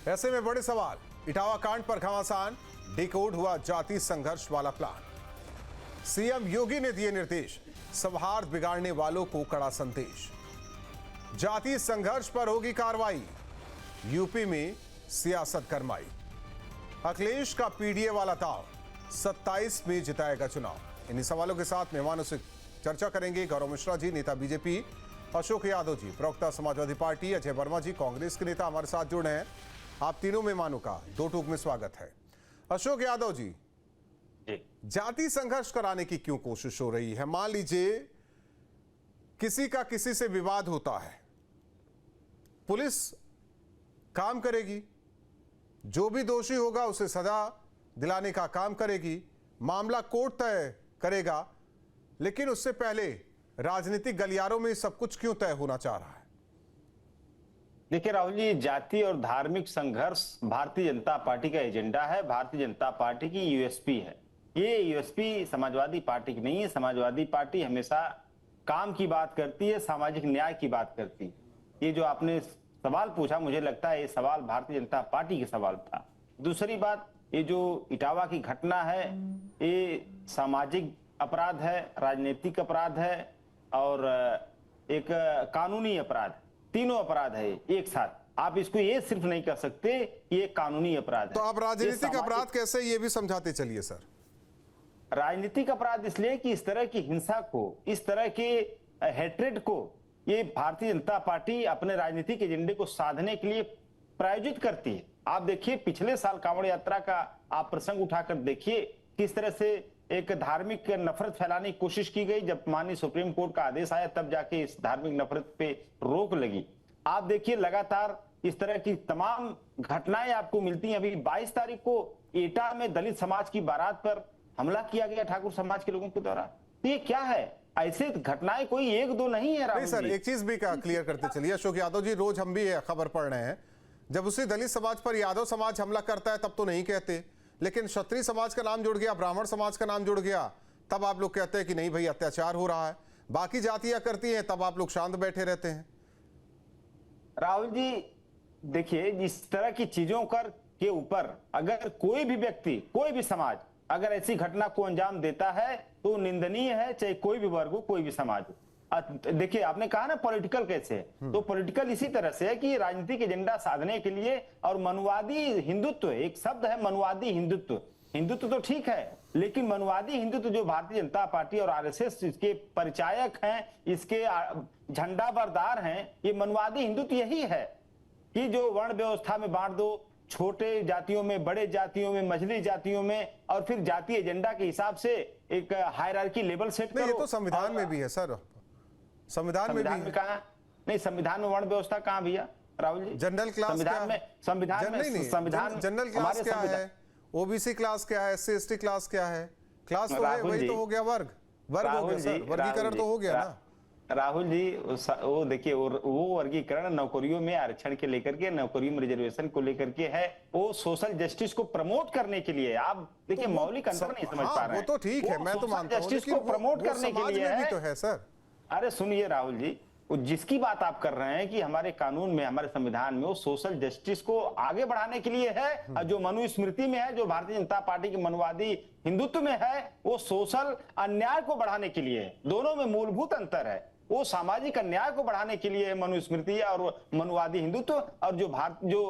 ऐसे में बड़े सवाल, इटावा कांड पर घमासान, डिकोड हुआ जाति संघर्ष वाला प्लान। सीएम योगी ने दिए निर्देश, सौहार्द बिगाड़ने वालों को कड़ा संदेश। जाति संघर्ष पर होगी कार्रवाई, यूपी में सियासत गरमाई। अखिलेश का पीडीए वाला दाव, 27 में जिताएगा चुनाव। इन्हीं सवालों के साथ मेहमानों से चर्चा करेंगे गौरव मिश्रा जी, नेता बीजेपी, अशोक यादव जी, प्रवक्ता समाजवादी पार्टी, अजय वर्मा जी, कांग्रेस के नेता हमारे साथ जुड़े हैं। आप तीनों मेहमानों का दो टूक में स्वागत है। अशोक यादव जी, जाति संघर्ष कराने की क्यों कोशिश हो रही है? मान लीजिए किसी का किसी से विवाद होता है, पुलिस काम करेगी, जो भी दोषी होगा उसे सजा दिलाने का काम करेगी, मामला कोर्ट तय करेगा, लेकिन उससे पहले राजनीतिक गलियारों में सब कुछ क्यों तय होना चाह रहा है? देखिए राहुल जी, जाति और धार्मिक संघर्ष भारतीय जनता पार्टी का एजेंडा है, भारतीय जनता पार्टी की यूएसपी है। ये यूएसपी समाजवादी पार्टी की नहीं है। समाजवादी पार्टी हमेशा काम की बात करती है, सामाजिक न्याय की बात करती है। ये जो आपने सवाल पूछा, मुझे लगता है ये सवाल भारतीय जनता पार्टी का सवाल था। दूसरी बात, ये जो इटावा की घटना है, ये सामाजिक अपराध है, राजनीतिक अपराध है और एक कानूनी अपराध, तीनों अपराध है एक साथ। आप इसको ये सिर्फ नहीं कर सकते ये कानूनी अपराध है। तो आप राजनीतिक अपराध कैसे, ये भी समझाते चलिए सर। राजनीतिक अपराध इसलिए कि इस तरह की हिंसा को, इस तरह के हेट्रेड को ये भारतीय जनता पार्टी अपने राजनीतिक एजेंडे को साधने के लिए प्रायोजित करती है। आप देखिए, पिछले साल कांवड़ यात्रा का आप प्रसंग उठाकर देखिए, किस तरह से एक धार्मिक नफरत फैलाने की कोशिश की गई। जब माननीय सुप्रीम कोर्ट का आदेश आया तब जाके इस धार्मिक नफरत पे रोक लगी। आप देखिए, लगातार इस तरह की तमाम घटनाएं आपको मिलती हैं। अभी 22 तारीख को एटा में दलित समाज की बारात पर हमला किया गया ठाकुर समाज के लोगों के द्वारा। तो ये क्या है? ऐसे घटनाएं कोई एक दो नहीं है। नहीं सर, एक चीज भी क्लियर करते चलिए अशोक यादव जी, रोज हम भी खबर पढ़ रहे हैं, जब उसी दलित समाज पर यादव समाज हमला करता है तब तो नहीं कहते, लेकिन क्षत्रिय समाज का नाम जुड़ गया, ब्राह्मण समाज का नाम जुड़ गया, तब आप लोग कहते हैं कि नहीं भाई अत्याचार हो रहा है। बाकी जातियां करती हैं तब आप लोग शांत बैठे रहते हैं। राहुल जी देखिए, इस तरह की चीजों के ऊपर अगर कोई भी व्यक्ति, कोई भी समाज अगर ऐसी घटना को अंजाम देता है तो निंदनीय है, चाहे कोई भी वर्ग हो, कोई भी समाज हो। देखिए, आपने कहा ना पॉलिटिकल कैसे है, तो पॉलिटिकल इसी तरह से है कि राजनीतिक एजेंडा साधने के लिए, और मनुवादी हिंदुत्व एक शब्द है, मनुवादी हिंदुत्व। हिंदुत्व तो ठीक है, लेकिन मनुवादी हिंदुत्व जो भारतीय जनता पार्टी और आरएसएस इसके परिचायक हैं, इसके झंडा बरदार हैं, ये मनुवादी हिंदुत्व यही है कि जो वर्ण व्यवस्था में बांट दो, छोटे जातियों में, बड़े जातियों में, मझली जातियों में, और फिर जातीय एजेंडा के हिसाब से एक हायरार्की लेवल सेट करो। ये तो संविधान में भी है सर, संविधान में कहा नहीं, संविधान में वर्ण व्यवस्था कहाँ भैया राहुल जी? जनरल क्लास संविधान में जनरल क्लास क्या है, ओबीसी क्लास क्या है, एससी एसटी क्लास क्या है? क्लास तो है, वही तो हो गया वर्ग हो गया सर, वर्गीकरण तो हो गया ना राहुल जी। वो देखिए, वो वर्गीकरण नौकरियों में आरक्षण के लेकर के, नौकरियों में रिजर्वेशन को लेकर के है, वो सोशल जस्टिस को प्रमोट करने के लिए। आप देखिए, मौलिक अंतर नहीं समझ पा रहे हैं। वो तो ठीक है, मैं तो मानता हूं, जस्टिस को प्रमोट करने के लिए भी तो है सर। अरे सुनिए राहुल जी, जिसकी बात आप कर रहे हैं कि हमारे कानून में, हमारे संविधान में, वो सोशल जस्टिस को आगे बढ़ाने के लिए है, और जो मनुस्मृति में है, जो भारतीय जनता पार्टी के मनुवादी हिंदुत्व में है, वो सोशल अन्याय को बढ़ाने के लिए है। दोनों में मूलभूत अंतर है। वो सामाजिक अन्याय को बढ़ाने के लिए मनुस्मृति और मनुवादी हिंदुत्व, और जो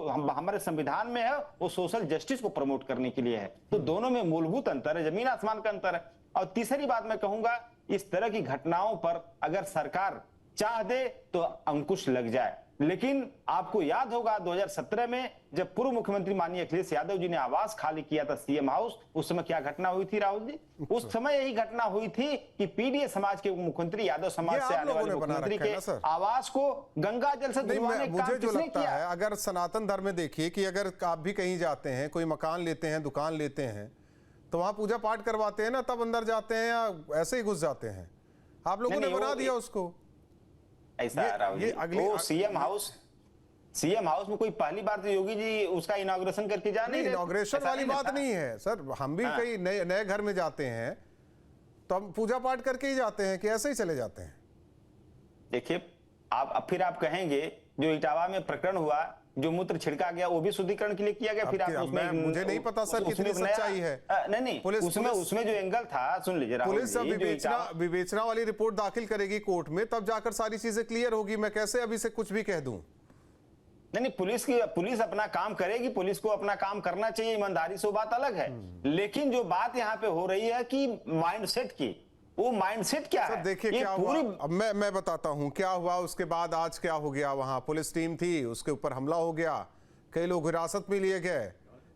हमारे संविधान में है वो सोशल जस्टिस को प्रमोट करने के लिए है। तो दोनों में मूलभूत अंतर है, जमीन आसमान का अंतर है। और तीसरी बात मैं कहूंगा, इस तरह की घटनाओं पर अगर सरकार चाह दे तो अंकुश लग जाए। लेकिन आपको याद होगा 2017 में जब पूर्व मुख्यमंत्री माननीय अखिलेश यादव जी ने आवास खाली किया था सीएम हाउस, उस समय क्या घटना हुई थी राहुल जी? उस समय यही घटना हुई थी कि पीडीए समाज के मुख्यमंत्री, यादव समाज से आने वाले मुख्यमंत्री के आवास को गंगा जल से धुलवाने का काम किसने किया? अगर सनातन धर्म में देखिए कि अगर आप भी कहीं जाते हैं, कोई मकान लेते हैं, दुकान लेते हैं, तो वहां पूजा पाठ करवाते हैं ना, तब अंदर जाते हैं या ऐसे ही घुस जाते हैं? आप लोगों ने बना दिया उसको ऐसा। ये सीएम हाउस में कोई पहली बार तो योगी जी उसका इनॉग्रेशन करके जा नहीं रहे। इनॉग्रेशन वाली बात नहीं है सर, हम भी कई नए घर में जाते हैं तो हम पूजा पाठ करके ही जाते हैं कि ऐसे ही चले जाते हैं? देखिए, आप फिर आप कहेंगे जो इटावा में प्रकरण हुआ, जो मूत्र छिड़का गया वो भी शुद्धिकरण के लिए किया गया। फिर आप उसमें, मुझे नहीं पता सर कितनी सच्चाई है। नहीं, उसमें जो एंगल था, सुन लीजिए राहुल पुलिस जब विवेचना वाली रिपोर्ट दाखिल करेगी कोर्ट में, तब जाकर सारी चीजें क्लियर होगी। मैं कैसे अभी से कुछ भी कह दूं? नहीं, पुलिस अपना काम करेगी, पुलिस को अपना काम करना चाहिए, ईमानदारी से, वो बात अलग है। लेकिन जो बात यहाँ पे हो रही है कि माइंडसेट की, वो माइंडसेट क्या है? देखिए क्या हुआ, अब मैं बताता हूं क्या हुआ। उसके बाद आज क्या हो गया, वहां पुलिस टीम थी, उसके ऊपर हमला हो गया, कई लोग हिरासत में लिए गए।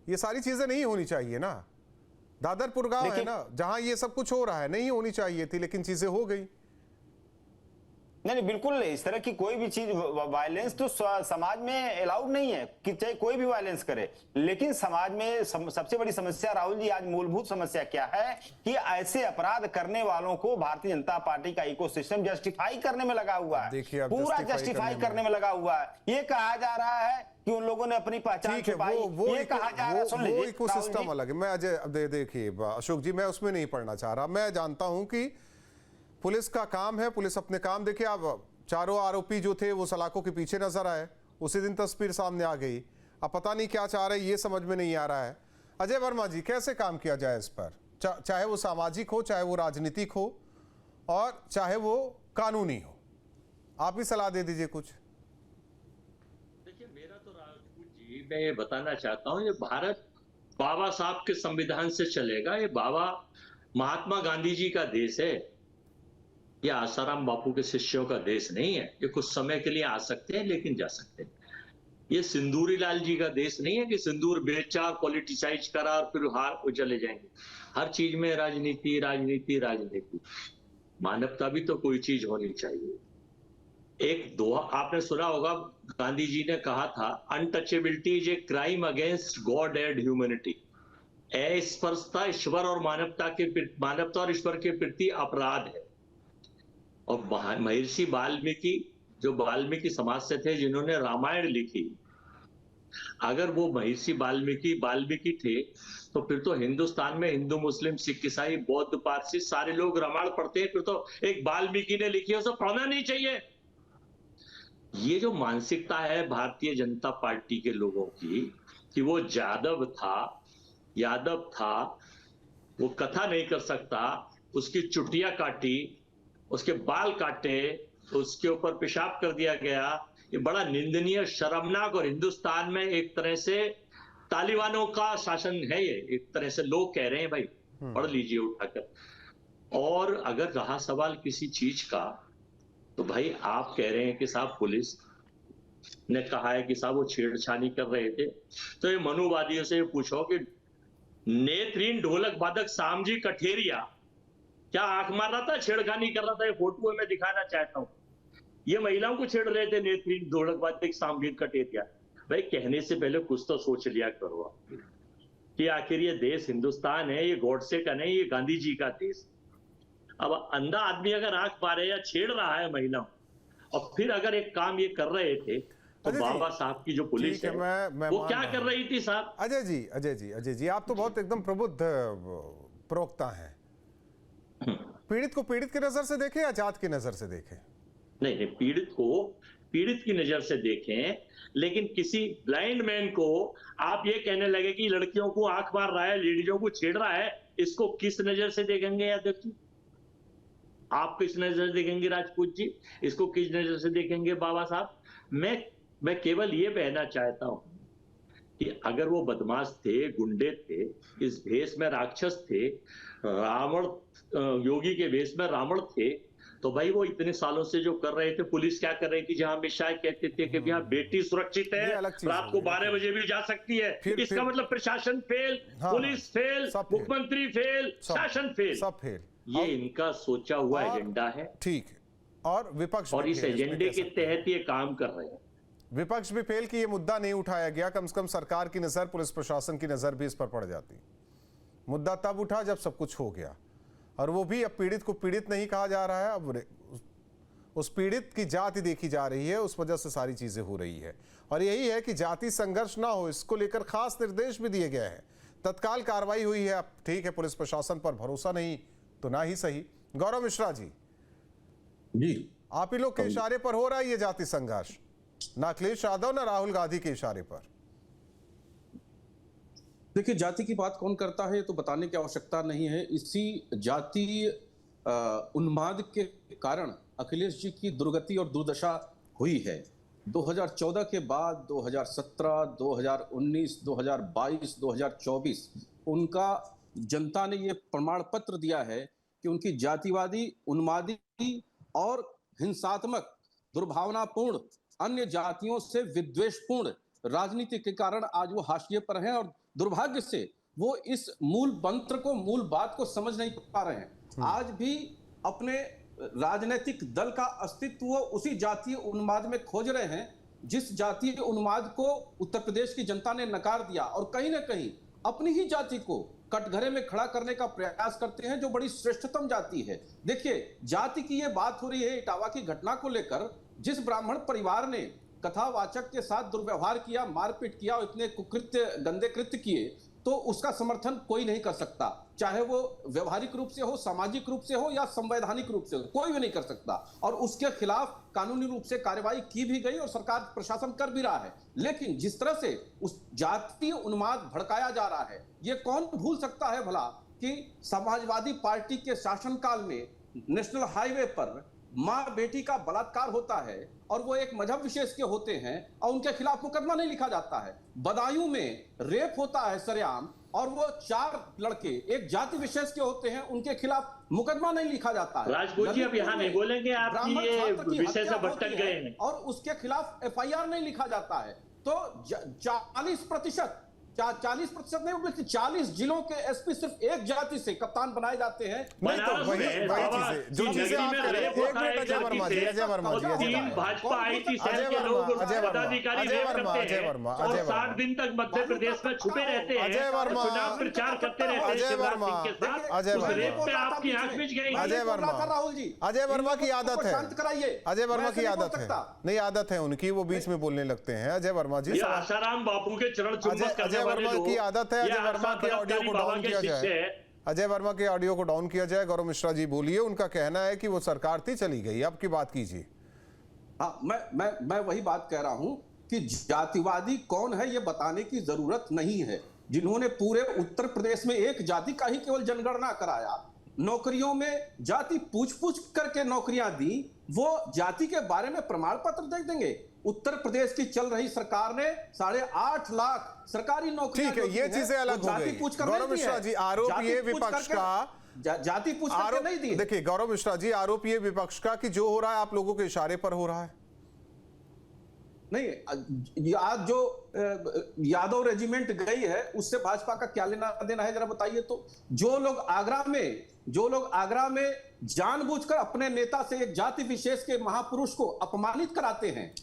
ये सारी चीजें नहीं होनी चाहिए ना। दादरपुर गांव है ना जहां ये सब कुछ हो रहा है, नहीं होनी चाहिए थी, लेकिन चीजें हो गई। नहीं, बिल्कुल नहीं। इस तरह की कोई भी चीज, वायलेंस तो समाज में अलाउड नहीं है कि चाहे कोई भी वायलेंस करे। लेकिन समाज में सबसे बड़ी समस्या राहुल जी, आज मूलभूत समस्या क्या है कि ऐसे अपराध करने वालों को भारतीय जनता पार्टी का इकोसिस्टम जस्टिफाई करने में लगा हुआ है, पूरा जस्टिफाई करने में लगा हुआ है। ये कहा जा रहा है कि उन लोगों ने अपनी पहचान छुपाई, ये कहा जा रहा है। सुन लीजिए, वो इकोसिस्टम अलग है। मैं अजय देखिए अशोक जी, मैं उसमें नहीं पढ़ना चाह रहा। मैं जानता हूं कि पुलिस का काम है, पुलिस अपने काम। देखिए आप, चारों आरोपी जो थे वो सलाखों के पीछे नजर आए, उसी दिन तस्वीर सामने आ गई। अब पता नहीं क्या चाह रहे, ये समझ में नहीं आ रहा है। अजय वर्मा जी, कैसे काम किया जाए इस पर, चाहे वो सामाजिक हो, चाहे वो राजनीतिक हो, और चाहे वो कानूनी हो? आप ही सलाह दे दीजिए कुछ। देखिए, मेरा तो राजपूत जी, मैं ये बताना चाहता हूँ, ये भारत बाबा साहब के संविधान से चलेगा। ये बाबा महात्मा गांधी जी का देश है, ये आसाराम बापू के शिष्यों का देश नहीं है। ये कुछ समय के लिए आ सकते हैं लेकिन जा सकते हैं। ये सिंदूरी लाल जी का देश नहीं है कि सिंदूर बेचा, पॉलिटिसाइज करा और फिर हार चले जाएंगे। हर चीज में राजनीति राजनीति राजनीति। मानवता भी तो कोई चीज होनी चाहिए। एक दोहा आपने सुना होगा, गांधी जी ने कहा था, untouchability is a crime against God and humanity. अस्पर्शता ईश्वर और मानवता और ईश्वर के प्रति अपराध है। और महर्षि वाल्मीकि, जो वाल्मीकि समाज से थे, जिन्होंने रामायण लिखी, अगर वो महर्षि वाल्मीकि थे, तो फिर तो हिंदुस्तान में हिंदू, मुस्लिम, सिख, ईसाई, बौद्ध, पारसी सारे लोग रामायण पढ़ते हैं। फिर तो एक वाल्मीकि ने लिखी है, उसे पढ़ना नहीं चाहिए। ये जो मानसिकता है भारतीय जनता पार्टी के लोगों की, कि वो यादव था, वो कथा नहीं कर सकता, उसकी चुटिया काटी, उसके बाल काटे, उसके ऊपर पेशाब कर दिया गया, ये बड़ा निंदनीय, शर्मनाक। और हिंदुस्तान में एक तरह से तालिबानों का शासन है ये, एक तरह से लोग कह रहे हैं। भाई पढ़ लीजिए उठाकर। और अगर रहा सवाल किसी चीज का, तो भाई आप कह रहे हैं कि साहब पुलिस ने कहा है कि साहब वो छेड़छानी कर रहे थे, तो ये मनुवादियों से पूछो कि नेत्रहीन ढोलक वादक सामजी कठेरिया क्या आंख मार रहा था, छेड़खानी कर रहा था? ये फोटो मैं दिखाना चाहता हूँ। ये महिलाओं को छेड़ रहे थे नेत्रहीन ढोलक वादक सामजी कठेरिया। भाई कहने से पहले कुछ तो सोच लिया करो आप कि आखिर ये देश हिंदुस्तान है, ये गॉडसे का नहीं, ये गांधी जी का देश। अब अंधा आदमी अगर आंख मारे या छेड़ रहा है महिलाओं, और फिर अगर एक काम ये कर रहे थे, तो बाबा साहब की जो पुलिस है वो क्या कर रही थी साहब? अजय जी, आप तो बहुत एकदम प्रबुद्ध प्रवक्ता हैं। पीड़ित को पीड़ित की नजर से देखें या जात की नजर से देखें? नहीं, पीड़ित को पीड़ित की नजर से देखें, लेकिन किसी ब्लाइंड मैन को आप ये कहने लगे कि लड़कियों को आंख मार रहा है, लेडीजों को छेड़ रहा है, इसको किस नजर से देखेंगे यादव जी? आप किस नजर से देखेंगे राजपूत जी? इसको किस नजर से देखेंगे बाबा साहब? मैं केवल ये कहना चाहता हूं कि अगर वो बदमाश थे, गुंडे थे, इस भेष में राक्षस थे, रावण योगी के वेश में रावण थे, तो भाई वो इतने सालों से जो कर रहे थे, पुलिस क्या कर रही थी? जहां हमेशा कहते थे कि यहाँ बेटी सुरक्षित है, रात को 12 बजे भी जा सकती है। इसका मतलब प्रशासन फेल, पुलिस फेल, मुख्यमंत्री फेल, शासन फेल, सब फेल। ये इनका सोचा हुआ एजेंडा है। ठीक है, और विपक्ष और इस एजेंडे के तहत ये काम कर रहे हैं। विपक्ष भी फेल कि ये मुद्दा नहीं उठाया गया। कम से कम सरकार की नजर, पुलिस प्रशासन की नजर भी इस पर पड़ जाती। मुद्दा तब उठा जब सब कुछ हो गया, और वो भी अब पीड़ित को पीड़ित नहीं कहा जा रहा है, अब उस पीड़ित की जाति देखी जा रही है। उस वजह से सारी चीजें हो रही है, और यही है कि जाति संघर्ष ना हो, इसको लेकर खास निर्देश भी दिए गए हैं। तत्काल कार्रवाई हुई है। अब ठीक है, पुलिस प्रशासन पर भरोसा नहीं तो ना ही सही। गौरव मिश्रा जी, आप ही लोग के इशारे पर हो रहा है ये जाति संघर्ष? ना अखिलेश यादव ना राहुल गांधी के इशारे पर। देखिए, जाति की बात कौन करता है तो बताने की आवश्यकता नहीं है। इसी जाति उन्माद के कारण अखिलेश जी की दुर्गति और दुर्दशा हुई है। 2014 के बाद 2017, 2019, 2022, 2024 उनका जनता ने ये प्रमाण पत्र दिया है कि उनकी जातिवादी, उन्मादी और हिंसात्मक, दुर्भावनापूर्ण, अन्य जातियों से विद्वेषपूर्ण राजनीति के कारण आज वो हाशिए पर हैं और दुर्भाग्य से वो इस मूल मंत्र को, मूल बात को समझ नहीं पा रहे हैं। आज भी अपने राजनीतिक दल का अस्तित्व वो उसी जातीय उन्माद में खोज रहे हैं जिस जातीय उन्माद को उत्तर प्रदेश की जनता ने नकार दिया और कहीं ना कहीं अपनी ही जाति को कटघरे में खड़ा करने का प्रयास करते हैं जो बड़ी श्रेष्ठतम जाति है। देखिए, जाति की ये बात हो रही है इटावा की घटना को लेकर। जिस ब्राह्मण परिवार ने कथावाचक के साथ दुर्व्यवहार किया, मारपीट किया और इतने कुकृत्य, गंदे कृत्य किए, तो उसका समर्थन कोई नहीं कर सकता, चाहे वो व्यवहारिक रूप से हो, सामाजिक रूप से हो या संवैधानिक रूप से हो, कोई भी नहीं कर सकता। और उसके खिलाफ कानूनी रूप से कार्रवाई की भी गई और सरकार, प्रशासन कर भी रहा है। लेकिन जिस तरह से उस जातीय उन्माद भड़काया जा रहा है, ये कौन भूल सकता है भला कि समाजवादी पार्टी के शासनकाल में नेशनल हाईवे पर माँ बेटी का बलात्कार होता है और वो एक मजहब विशेष के होते हैं और उनके खिलाफ मुकदमा नहीं लिखा जाता है। बदायूं में रेप होता है सरेआम और वो 4 लड़के एक जाति विशेष के होते हैं, उनके खिलाफ मुकदमा नहीं लिखा जाता है। राजपूत जी अब यहाँ नहीं बोलेंगे, आप ये विषय से भटक गए हैं और उसके खिलाफ FIR नहीं लिखा जाता है। तो 40% नहीं, बल्कि 40 जिलों के SP सिर्फ एक जाति से कप्तान बनाए जाते हैं। नहीं तो वही चीजें जो चीजें आप कह रहे हैं। एक minute Ajay Verma ji, Ajay Verma ji, Bhajpa IT cell के लोग, पदाधिकारी रेप करते हैं और 60 दिन तक मध्य प्रदेश में छुपे रहते हैं, चुनाव प्रचार करते रहते हैं शिवराज सिंह के साथ। उस रेप पे आपकी आंख मिच गई। अजय वर्मा, राहुल जी, अजय वर्मा की आदत है, शांत कराइए। अजय वर्मा की आदत है, नहीं आदत है उनकी, वो बीच में बोलने लगते हैं। अजय वर्मा जी, आसाराम बापू के चरण चुम्बन करने वर्मा की आदत है। अजय वर्मा के ऑडियो को डाउन किया जाए, अजय वर्मा के ऑडियो को डाउन किया जाए। गौरव मिश्रा जी बोलिए, उनका कहना है कि वो सरकार थी, चली गई, अब की बात कीजिए। हाँ, मैं वही बात कह रहा हूं कि जातिवादी कौन है ये बताने की जरूरत नहीं है। जिन्होंने पूरे उत्तर प्रदेश में एक जाति का ही केवल जनगणना कराया, नौकरियों में जाति पूछ करके नौकरियां दी, वो जाति के बारे में प्रमाण पत्र दे देंगे। उत्तर प्रदेश की चल रही सरकार ने 8.5 लाख सरकारी नौकरियां, ठीक है, ये चीजें अलग हो गई। गौरव मिश्रा जी, आरोप ये विपक्ष का, जाति पूछ करके नहीं दी। देखिए गौरव मिश्रा जी, आरोप ये विपक्ष का कि जो हो रहा है आप लोगों के इशारे पर हो रहा है। नहीं, आज जो यादव रेजिमेंट गई है उससे भाजपा का क्या लेना देना है, जरा बताइए तो। जो लोग आगरा में जानबूझकर अपने नेता से एक जाति विशेष के महापुरुष को अपमानित कराते हैं,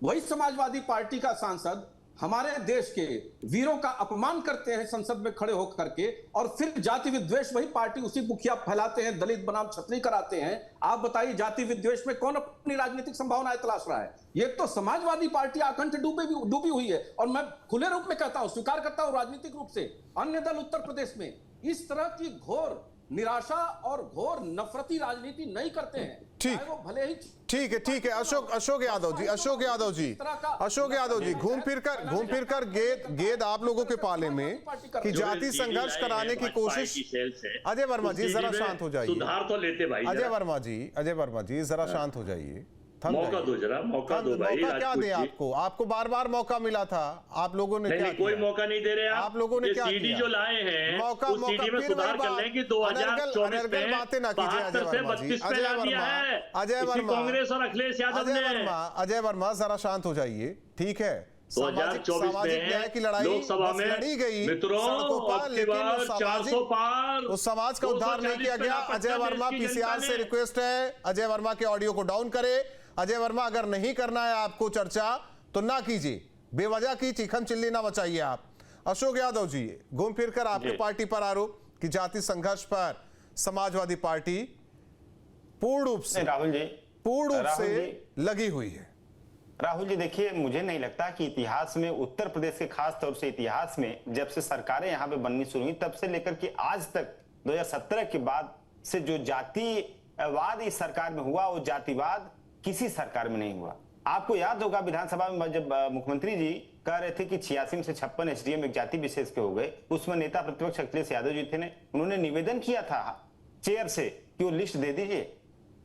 वही समाजवादी पार्टी का सांसद हमारे देश के वीरों का अपमान करते हैं संसद में खड़े होकर के, और फिर जाति विद्वेष वही पार्टी, उसी मुखिया फैलाते हैं, दलित बनाम छतरी कराते हैं। आप बताइए, जाति विद्वेष में कौन अपनी राजनीतिक संभावनाएं तलाश रहा है? ये तो समाजवादी पार्टी आकंठ डूबी हुई है। और मैं खुले रूप में कहता हूं, स्वीकार करता हूं राजनीतिक रूप से, अन्य दल उत्तर प्रदेश में इस तरह की घोर निराशा और घोर नफरती राजनीति नहीं करते हैं। ठीक, वो भले ही ठीक है। अशोक यादव जी, घूम फिर कर गेंद आप लोगों के पाले में कि जाति संघर्ष कराने की कोशिश। अजय वर्मा जी जरा शांत हो जाइए। सुधार तो लेते भाई। अजय वर्मा जी जरा शांत हो जाइए। मौका दो जरा, मौका दो भाई। मौका क्या दे आपको बार मौका मिला था, आप लोगों ने क्या कोई मौका नहीं दे रहे आप लोगों ने क्या सीडी जो लाए हैं मौका सीडी में सुधार कर लें कि 2024 में बातें ना कीजिए। 72 से 32 पे ला दिया है कांग्रेस और अखिलेश यादव ने। अजय वर्मा जरा शांत हो जाइए, ठीक है। 2024 न्याय की लड़ाई लोकसभा में लड़ी गई मित्रों, लेकिन 400 पार, उस समाज का उद्धार नहीं किया गया। अजय वर्मा, PCR से रिक्वेस्ट है, अजय वर्मा के ऑडियो को डाउन करे। अजय वर्मा, अगर नहीं करना है आपको चर्चा तो ना कीजिए, बेवजह की चीखम चिल्ली ना बचाइए आप। अशोक यादव जी, घूम फिर कर आपकी पार्टी पर आरोप कि जाति संघर्ष पर समाजवादी पार्टी पूर्ण रूप से लगी हुई है। राहुल जी, देखिए, मुझे नहीं लगता कि इतिहास में, उत्तर प्रदेश के खास तौर से इतिहास में, जब से सरकारें यहां पे बननी शुरू हुई तब से लेकर के आज तक 2017 के बाद से जो जातिवाद इस सरकार में हुआ, वो जातिवाद किसी सरकार में नहीं हुआ। आपको याद होगा विधानसभा में जब मुख्यमंत्री जी कह रहे थे कि 86 से 56 एसडीएम एक जाति विशेष के हो गए, उसमें नेता प्रतिपक्ष अखिलेश यादव जी थे, उन्होंने निवेदन किया था चेयर से कि वो लिस्ट दे दीजिए।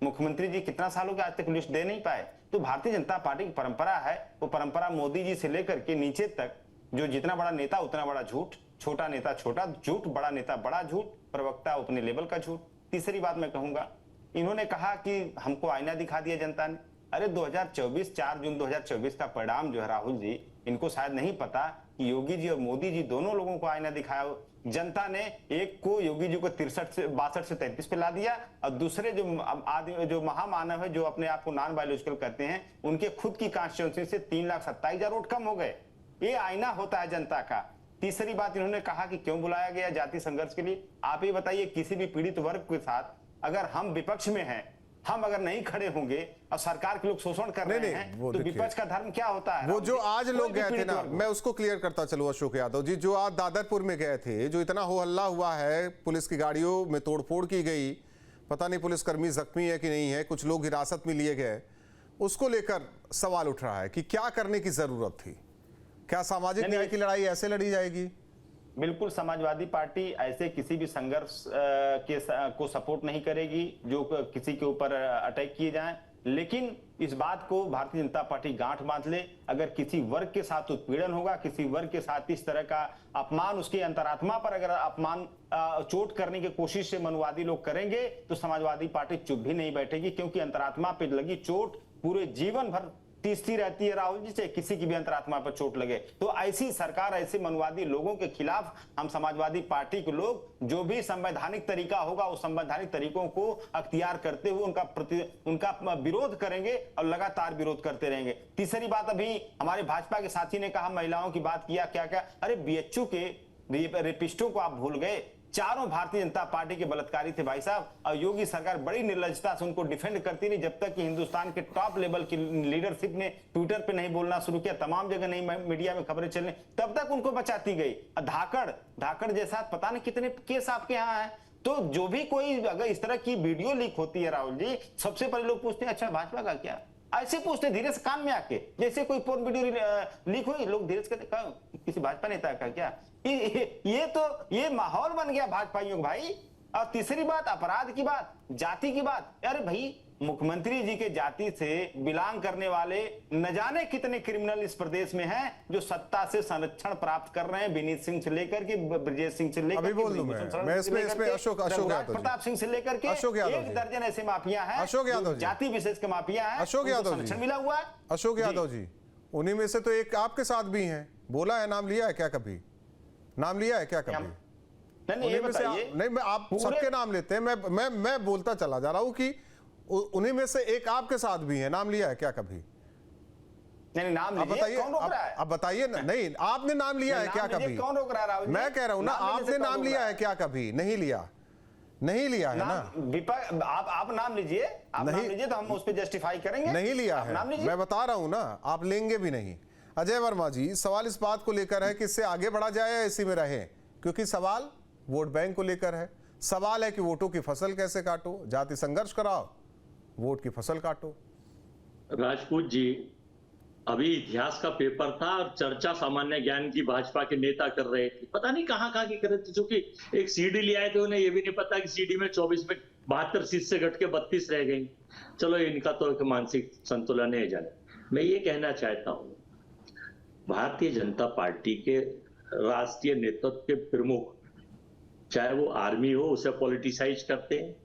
मुख्यमंत्री जी कितना सालों के आज तक लिस्ट दे नहीं पाए। तो भारतीय जनता पार्टी की परंपरा है, वो परंपरा मोदी जी से लेकर के नीचे तक, जो जितना बड़ा नेता उतना बड़ा झूठ, छोटा नेता छोटा झूठ, बड़ा नेता बड़ा झूठ, प्रवक्ता अपने लेवल का झूठ। तीसरी बात मैं कहूंगा, इन्होंने कहा कि हमको आईना दिखा दिया जनता ने। अरे 2024 4 जून 2024 का परिणाम जो है राहुल जी, इनको शायद नहीं पता कि योगी जी और मोदी जी दोनों लोगों को आईना दिखाया। जनता ने एक को योगी जी को 62 से 33 पे ला दिया, और दूसरे जो आदमी जो महामानव है, जो अपने आप को नॉन बायोलॉजिकल कहते हैं, उनके खुद की कॉन्स्टिट्यूंसी से 3,27,000 वोट कम हो गए। ये आईना होता है जनता का। तीसरी बात इन्होंने कहा कि क्यों बुलाया गया जाति संघर्ष के लिए। आप ही बताइए, किसी भी पीड़ित वर्ग के साथ अगर हम विपक्ष में हैं, हम अगर नहीं खड़े होंगे और सरकार के लोग शोषण कर रहे हैं, तो विपक्ष का धर्म क्या होता है? वो जो आज लोग गए थे ना, मैं उसको क्लियर करता चलूं अशोक यादव जी, जो आज दादरपुर में गए थे, जो इतना हो हल्ला हुआ है, पुलिस की गाड़ियों में तोड़फोड़ की गई, पता नहीं पुलिसकर्मी जख्मी है कि नहीं है, कुछ लोग हिरासत में लिए गए, उसको लेकर सवाल उठ रहा है कि क्या करने की जरूरत थी? क्या सामाजिक न्याय की लड़ाई ऐसे लड़ी जाएगी? बिल्कुल, समाजवादी पार्टी ऐसे किसी भी संघर्ष को सपोर्ट नहीं करेगी जो किसी के ऊपर अटैक किए जाएं। लेकिन इस बात को भारतीय जनता पार्टी गांठ बांध ले, अगर किसी वर्ग के साथ उत्पीड़न होगा, किसी वर्ग के साथ इस तरह का अपमान, उसकी अंतरात्मा पर अगर अपमान चोट करने की कोशिश से मनुवादी लोग करेंगे, तो समाजवादी पार्टी चुप भी नहीं बैठेगी, क्योंकि अंतरात्मा पर लगी चोट पूरे जीवन भर तीसरी रहती है राहुल जी, से किसी की भी अंतरात्मा पर चोट लगे। तो ऐसी सरकार, ऐसे मनुवादी लोगों के खिलाफ हम समाजवादी पार्टी के लोग जो भी संवैधानिक तरीका होगा, उस संवैधानिक तरीकों को अख्तियार करते हुए उनका विरोध करेंगे और लगातार विरोध करते रहेंगे। तीसरी बात, अभी हमारे भाजपा के साथी ने कहा महिलाओं की बात किया, क्या क्या, अरे बीएचयू के रेपिस्टों को आप भूल गए। चारों भारतीय जनता पार्टी के बलात्कारी थे भाई साहब, और योगी सरकार बड़ी निर्लजता से उनको डिफेंड करती रही, जब तक कि हिंदुस्तान के टॉप लेवल की लीडरशिप ने ट्विटर पे नहीं बोलना शुरू किया, तमाम जगह नहीं मीडिया में खबरें चलने, तब तक उनको बचाती गई। धाकड़ जैसा पता नहीं कितने केस आपके यहाँ है। तो जो भी कोई अगर इस तरह की वीडियो लीक होती है राहुल जी, सबसे पहले लोग पूछते हैं अच्छा भाजपा का क्या, ऐसे पूछते धीरे से कान में आके, जैसे कोई पोर्न वीडियो लीक हुई, लोग धीरे से कहते किसी भाजपा नेता का क्या। ये माहौल बन गया भाजपाइयों भाई। और तीसरी बात, अपराध की बात, जाति की बात। अरे भाई, मुख्यमंत्री जी के जाति से बिलोंग करने वाले न जाने कितने क्रिमिनल इस प्रदेश में हैं, जो सत्ता से संरक्षण प्राप्त कर रहे हैं, विनीत सिंह से लेकर के ब्रजेश सिंह से लेकर, अभी बोल दूं मैं इसमें अशोक यादव, प्रताप सिंह से लेकर के एक दर्जन ऐसे माफिया हैं, अशोक यादव जी, जाति विशेष के माफिया हैं, अशोक यादव जी मिला हुआ है। अशोक यादव जी, उन्हीं में से तो एक आपके साथ भी हैं, बोला है, नाम लिया है क्या कभी? नाम लिया है क्या कभी? नहीं, ये बताइए। नहीं, मैं आप सबके नाम लेते हैं, मैं बोलता चला जा रहा हूं कि उन्हीं में से एक आपके साथ भी है, नाम लिया है क्या कभी? नहीं, नाम लीजिए, कौन रोक रहा है? अब बताइए ना। नहीं, आपने नाम लिया है क्या कभी? कौन रोक रहा है राहुल जी? मैं कह रहा हूं ना, आपने नाम लिया है क्या कभी? नहीं लिया, नहीं लिया है ना। आप नाम लीजिए, आप नाम लीजिए तो हम उस पर जस्टिफाई करेंगे। नहीं लिया है, मैं बता रहा हूं ना, आप लेंगे भी नहीं। अजय वर्मा जी, सवाल इस बात को लेकर है कि इससे आगे बढ़ा जाए या इसी में रहे, क्योंकि सवाल वोट बैंक को लेकर है। सवाल है कि वोटों की फसल कैसे काटो, जाति संघर्ष कराओ, वोट की फसल काटो। राजपूत जी, अभी इतिहास का पेपर था और चर्चा सामान्य ज्ञान की भाजपा के नेता कर रहे थे, पता नहीं कहां के कर रहे थे, क्योंकि एक सीडी ले आए थे, उन्हें यह भी नहीं पता कि सीडी में 24 में 72 सीट से घट के 32 रह गई। चलो, इनका तो एक मानसिक संतुलन है जाने। मैं ये कहना चाहता हूं, भारतीय जनता पार्टी के राष्ट्रीय नेतृत्व के प्रमुख, चाहे वो आर्मी हो, उसे पॉलिटिसाइज करते हैं।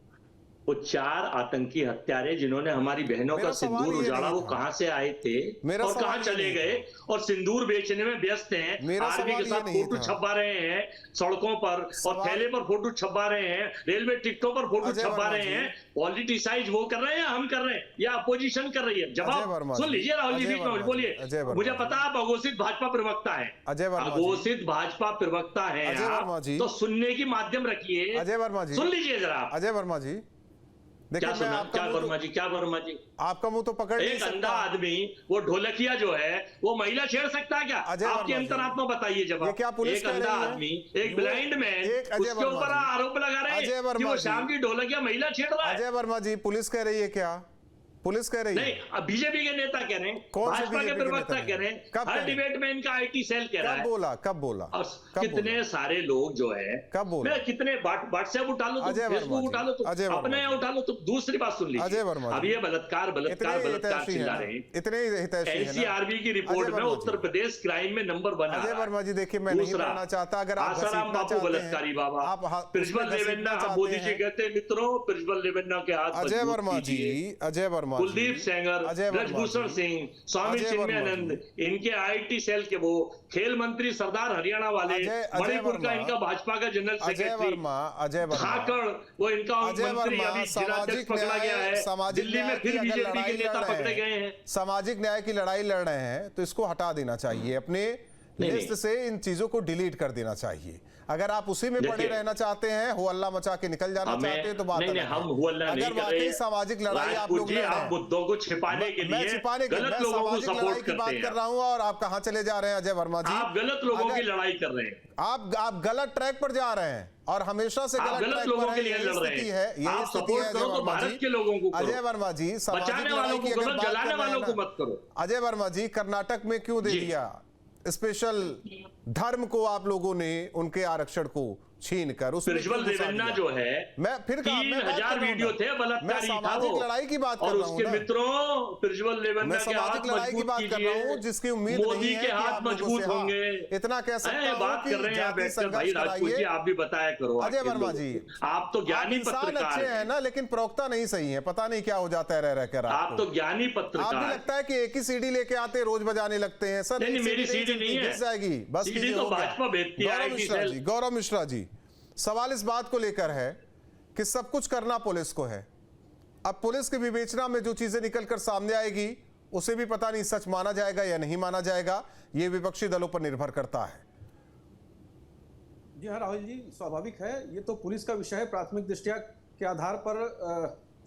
वो 4 आतंकी हत्यारे जिन्होंने हमारी बहनों का सिंदूर उजाड़ा, वो कहां से आए थे और कहां चले गए, और सिंदूर बेचने में व्यस्त हैं। आर्मी के साथ फोटो छपवा रहे हैं सड़कों पर, और थैले पर फोटो छपवा रहे हैं, रेलवे टिकटों पर फोटो छपवा रहे हैं। पॉलिटिसाइज वो कर रहे हैं, हम कर रहे हैं, या अपोजिशन कर रही है? जवाब सुन लीजिए राहुल जी, बीच में बोलिए। मुझे पता है आप अघोषित भाजपा प्रवक्ता है, अघोषित भाजपा प्रवक्ता है, तो सुनने की माध्यम रखिए। अजय वर्मा जी, सुन लीजिए जरा। अजय वर्मा जी, क्या वर्मा जी, आपका मुंह तो पकड़ नहीं सकता। एक अंधा आदमी, वो ढोलकिया जो है, वो महिला छेड़ सकता है क्या? आपकी अंतरात्मा बताइए। जब एक अंधा आदमी, एक ब्लाइंड मैन, उसके ऊपर आरोप लगा रहे हैं कि वो शाम की ढोलकिया महिला छेड़ रहा है। अजय वर्मा जी, पुलिस कह रही है क्या? पुलिस कह रही है। नहीं, अब बीजेपी के नेता कह रहे हैं, कौन से भाजपा के बीजेपी के प्रवक्ता नेता कह रहे हैं, कब हर कह रहे? डिबेट में इनका आईटी सेल कह रहा कब है। बोला, कब बोला, और कब कितने बोला? सारे लोग जो है, कब बोला? मैं कितने व्हाट्सएप उठा लो, अजय वर्मा फेसबुक जी, उठा लो, अजय वर्मा अपने जी। उठा लो, तो दूसरी बात सुन अजय लीजिए। वर्मा जी। अब ये बलात्कार बलात्कार इतने बलात्कार हितैषी है चिल्ला ना, रहे हैं। इतने हितैषी है ना। एनसीआरबी की रिपोर्ट अजय में वर्मा जी। उत्तर प्रदेश क्राइम में नंबर 1 आ अजय रहा है। वर्मा जी देखिए, मैं नहीं दूसरा, पढ़ना चाहता, अगर आप आसाराम घसीटना बापू चाहते हैं, बलात्कारी बाबा, आप प्रिंसिपल उसमें देवेन्ना, घसीटना हम मोदी चाहते जी हैं। कहते हैं मित्रों, प्रिंसिपल देवेन्ना के हाथ अजय मजबूत वर्मा जी, कीजिए। अजय वर्मा जी, कुलदीप सेंगर, अजय वर्मा ब्रजभूषण जी, सिंह, स्वामी अजय वर्मा चिन्मयानंद, जी। इनके आईटी सेल के वो खेल मंत्री सरदार हरियाणा वाले, अजय मणिपुर का वर्मा, इनका भाजपा का जनरल अजय सेक्रेटरी वर्मा, अजय वर्मा, धाकड़, वो इनका अजय मंत्री वर्मा, अभी जिलाध्यक्ष पकड़ा गया है। सामाजिक दिल्ली में न्याय की फिर अगर बीजेपी लड़ाई के नेता लड़ रहे पकड़े गए हैं, हैं। सामाजिक न्याय की लड़ाई लड़ रहे हैं, तो इसको हटा देना चाहिए, अपने लिस्ट नहीं। से इन चीजों को डिलीट कर देना चाहिए। अगर आप उसी में पड़े देखिए, रहना चाहते हैं, हो अल्लाह मचा के निकल जाना चाहते हैं, तो बात नहीं, अलग हम है। हुअल्ला नहीं अगर कर वाकई रहे। सामाजिक लड़ाई आप राजपूत लोग जी, लड़ रहे आप हैं, मुद्दों को छिपाने के मैं लिए छिपाने के, गलत मैं लोगों को सामाजिक लड़ाई सपोर्ट की करते बात हैं। कर रहा हूं, और आप कहां चले जा रहे हैं अजय वर्मा जी? आप गलत लोगों अगर- की लड़ाई कर रहे हैं। आप गलत ट्रैक पर जा रहे हैं, और हमेशा से आप गलत गलत ट्रैक लोगों पर के है। लिए यही लड़ रहे स्थिति हैं। है, यही आप स्थिति सपोर्ट है करो अजय तो वर्मा भारत जी। के लोगों को करो। अजय वर्मा जी, सामाजिक बचाने लड़ाई वालों की को अगर करो, बात जलाने कर रहे हैं वालों को ना, मत करो। अजय वर्मा जी, कर्नाटक में क्यों दे जी। दिया स्पेशल धर्म को आप लोगों ने, उनके आरक्षण को छीन कर उसमें प्रिंसिपल क्यों घुसा देवेन्ना दिया? जो है, मैं फिर कहा, मैं बात कर 3000 रहा हूं वीडियो ना। थे, मैं बलात्कारी था सामाजिक वो। लड़ाई की बात कर और रहा हूं उसके ना। मित्रों, प्रिंसिपल देवेन्ना मैं के सामाजिक हाथ लड़ाई की मजबूत बात कर रहा हूं, कीजिए। जिसकी उम्मीद मोदी नहीं है के कि हाथ आप लोगों मजबूत से, हाँ, होंगे। इतना कह सकता अरे, हूं बात कि कर रहे हैं आप जाति बैठकर, भाई संघर्ष राजपूत जी, कराइए। आप भी बताया करो। अजय आखिर वर्मा लोगों जी, को। आप तो ज्ञानी इंसान पत्रकार अच्छे हैं हैं। ना, लेकिन प्रवक्ता नहीं सही है। पता नहीं क्या हो जाता है रह रहकर आप तो ज्ञानी आप भी पत्रकार। लगता है कि एक ही सीडी लेके आते रोज बजाने लगते हैं। सर, नहीं, एक मेरी सीडी सीडी नहीं है। घिस जाएगी, बस सीडी कीजिए, तो हो गया। भाजपा भेजती है, गौरव IT मिश्रा सेल। जी, गौरव मिश्रा जी, सवाल इस बात को लेकर है कि सब कुछ करना पुलिस को है। अब पुलिस की विवेचना में जो चीजें निकलकर सामने आएगी, उसे भी पता नहीं सच माना जाएगा या नहीं माना जाएगा। यह विपक्षी दलों पर निर्भर करता है। जी हाँ राहुल जी, स्वाभाविक है, ये तो पुलिस का विषय है। प्राथमिक दृष्टया के आधार पर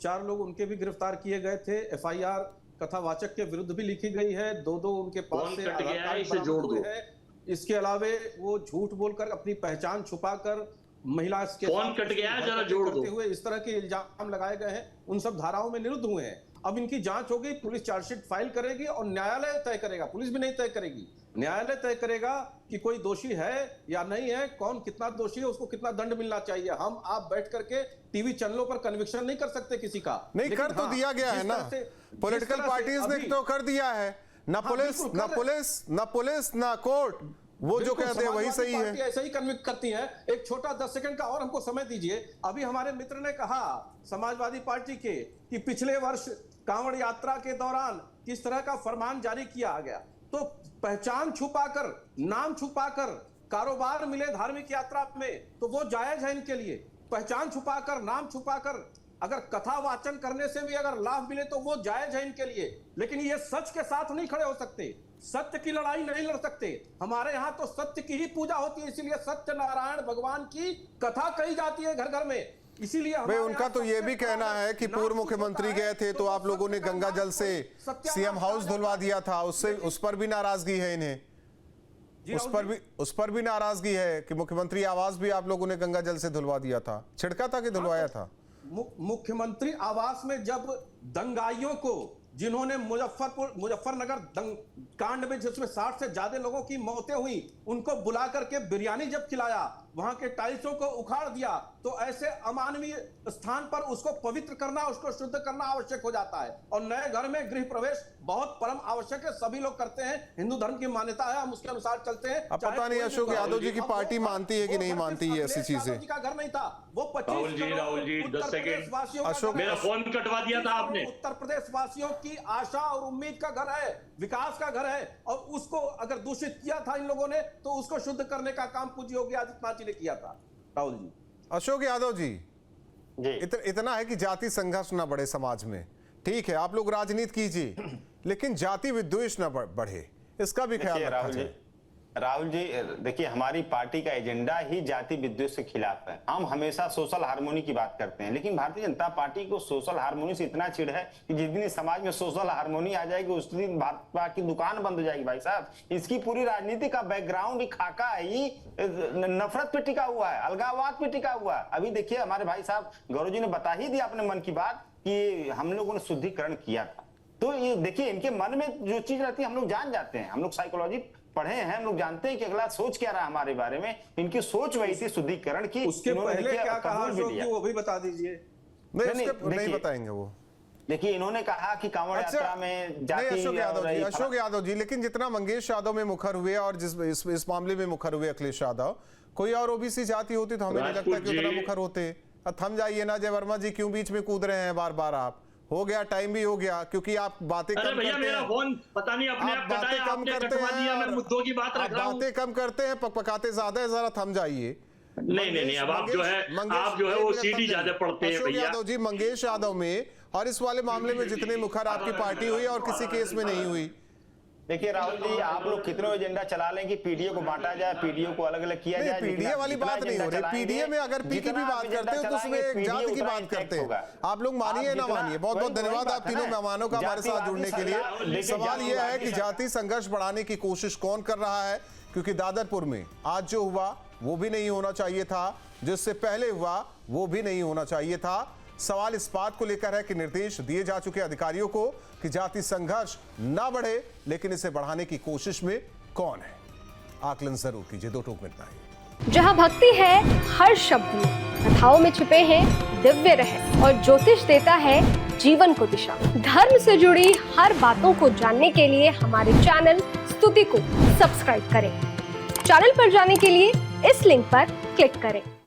4 लोग उनके भी गिरफ्तार किए गए थे। एफआईआर कथावाचक के विरुद्ध भी लिखी गई है। 2 उनके पास कौन से कट आधार गया है, कार्ड इसे बरामद जोड़ हुए दो। हैं। इसके अलावे वो झूठ बोलकर अपनी पहचान छुपाकर महिला के कौन साथ कट गया है, जरा हरकतें जोड़ दो। करते हुए इस तरह के इल्जाम लगाए गए हैं, उन सब धाराओं में निरुद्ध हुए हैं। अब इनकी जांच होगी, पुलिस चार्जशीट फाइल करेगी और न्यायालय तय करेगा। पुलिस भी नहीं तय करेगी, न्यायालय तय करेगा कि कोई दोषी है या नहीं है, कौन कितना दोषी है, उसको कितना दंड मिलना चाहिए। हम आप बैठ करके टीवी चैनलों पर कन्विक्शन नहीं कर सकते किसी का। नहीं, लेकिन कर तो हाँ, दिया गया है जिस ना, तरह से- पॉलिटिकल जिस तरह से पार्टीज ने अभी- तो कर दिया है ना। हाँ, पुलिस बिल्कुल ना कर रहे- पुलिस ना कोर्ट, वो जो बिल्कुल, कहते हैं वही समाजवादी सही पार्टी है। ऐसे ही कन्विक्ट करती है। एक छोटा 10 सेकंड का और हमको समय दीजिए। अभी हमारे मित्र ने कहा समाजवादी पार्टी के कि पिछले वर्ष कांवड़ यात्रा के दौरान किस तरह का फरमान जारी किया गया। तो पहचान छुपाकर, नाम छुपाकर कारोबार मिले धार्मिक यात्रा में, तो वो जायज है इनके लिए। पहचान छुपाकर, नाम छुपाकर अगर कथा वाचन करने से भी अगर लाभ मिले तो वो जायज है इनके लिए। लेकिन ये सच के साथ नहीं खड़े हो सकते, सत्य की लड़ाई नहीं लड़ सकते। हमारे यहाँ तो सत्य की ही पूजा होती है, इसीलिए सत्य नारायण भगवान की कथा कही जाती है घर घर में। इसीलिए भाई, उनका तो ये भी कहना है कि पूर्व मुख्यमंत्री गए थे तो आप लोगों ने गंगा जल से सीएम हाउस धुलवा दिया था, उससे उस पर भी नाराजगी है इन्हें। उस पर भी नाराजगी है कि मुख्यमंत्री आवास भी आप लोगों ने गंगा जल से धुलवा दिया था। छिड़का था कि धुलवाया था? मुख्यमंत्री आवास में जब दंगाइयों को, जिन्होंने मुजफ्फरनगर कांड में जिसमें 60 से ज्यादा लोगों की मौतें हुई, उनको बुला करके बिरयानी जब खिलाया, वहां के टाइल्सों को उखाड़ दिया, तो ऐसे अमानवीय स्थान पर उसको पवित्र करना, उसको शुद्ध करना आवश्यक हो जाता है। और नए घर में गृह प्रवेश बहुत परम आवश्यक है, सभी लोग करते हैं, हिंदू धर्म की मान्यता है, हम उसके अनुसार चलते हैं। अब पता नहीं अशोक यादव जी की पार्टी मानती है कि नहीं मानती है ऐसी चीजें। का घर नहीं था वो, राहुल जी 10 सेकंड, अशोक, मेरा फोन कटवा दिया था आपने। उत्तर प्रदेश वासियों की आशा और उम्मीद का घर है, विकास का घर है, और उसको अगर दूषित किया था इन लोगों ने, तो उसको शुद्ध करने का काम पूज्य योगी आदित्यनाथ जी ने किया था। राहुल जी, अशोक यादव जी, इतना है कि जाति संघर्ष ना बढ़े समाज में। ठीक है, आप लोग राजनीति कीजिए, लेकिन जाति विद्वेष ना बढ़े, इसका भी ख्याल रखना चाहिए। राहुल जी देखिए, हमारी पार्टी का एजेंडा ही जाति विद्वेष के खिलाफ है। हम हमेशा सोशल हार्मोनी की बात करते हैं, लेकिन भारतीय जनता पार्टी को सोशल हार्मोनी से इतना चिढ़ है कि जिस दिन समाज में सोशल हार्मोनी आ जाएगी, उस दिन भाजपा की दुकान बंद हो जाएगी। भाई साहब, इसकी पूरी राजनीति का बैकग्राउंड ही खाका है, ही नफरत पे टिका हुआ है, अलगाववाद पे टिका हुआ है। अभी देखिए, हमारे भाई साहब गौरव जी ने बता ही दिया अपने मन की बात कि हम लोगों ने शुद्धिकरण किया था। तो ये देखिए, इनके मन में जो चीज रहती है हम लोग जान जाते हैं, हम लोग साइकोलॉजी पढ़े हैं, हम लोग जानते हैं कि अगला सोच क्या रहा हमारे बारे में। इनकी सोच वही थी शुद्धिकरण की। उसके पहले क्या कहा अशोक जी, वो भी बता दीजिए। नहीं बताएंगे वो। देखिए, इन्होंने कहा कि कांवड़ यात्रा में जाति अशोक यादव जी, लेकिन जितना मंगेश यादव में मुखर हुए और जिस इस मामले में मुखर हुए अखिलेश यादव, कोई और ओबीसी जाति होती तो हमें नहीं लगता कि उतना मुखर होते। थम जाइए ना जय वर्मा जी, क्यों बीच में कूद रहे हैं बार बार आप? हो गया, टाइम भी हो गया, क्योंकि आप बातें कम करते हैं। मेरा फोन पता नहीं अपने आप बातें कम करते हैं, मुद्दों की बात रख रहा हूं। बातें कम करते हैं, पकाते ज्यादा है। जरा थम जाइए। नहीं, अब आप जो है वो सीडी ज्यादा पढ़ते हैं अशोक भैया। यादव जी, मंगेश यादव में और इस वाले मामले में जितने मुखर आपकी पार्टी हुई और किसी केस में नहीं हुई। देखिए राहुल जी, आप लोग कितने एजेंडा चला लें कि पीडीए को बांटा जाए, पीडीए को अलग अलग किया जाए। पीडीए वाली बात नहीं हो रही। पीडीए में अगर पी की भी बात करते हो तो उसमें एक जाति की बात करते हैं। आप लोग मानिए ना मानिए। बहुत बहुत धन्यवाद आप तीनों मेहमानों का हमारे साथ जुड़ने के लिए। सवाल यह है कि जाति संघर्ष बढ़ाने की कोशिश कौन कर रहा है, क्योंकि दादरपुर में आज जो हुआ वो भी नहीं होना चाहिए था, जिससे पहले हुआ वो भी नहीं होना चाहिए था। सवाल इस बात को लेकर है कि निर्देश दिए जा चुके अधिकारियों को कि जाति संघर्ष ना बढ़े, लेकिन इसे बढ़ाने की कोशिश में कौन है? आकलन जरूर कीजिए। 2 टूक मिनट में। जहाँ भक्ति है हर शब्द में, कथाओं में छुपे हैं दिव्य रहस्य और ज्योतिष देता है जीवन को दिशा। धर्म से जुड़ी हर बातों को जानने के लिए हमारे चैनल स्तुति को सब्सक्राइब करें। चैनल पर जाने के लिए इस लिंक पर क्लिक करें।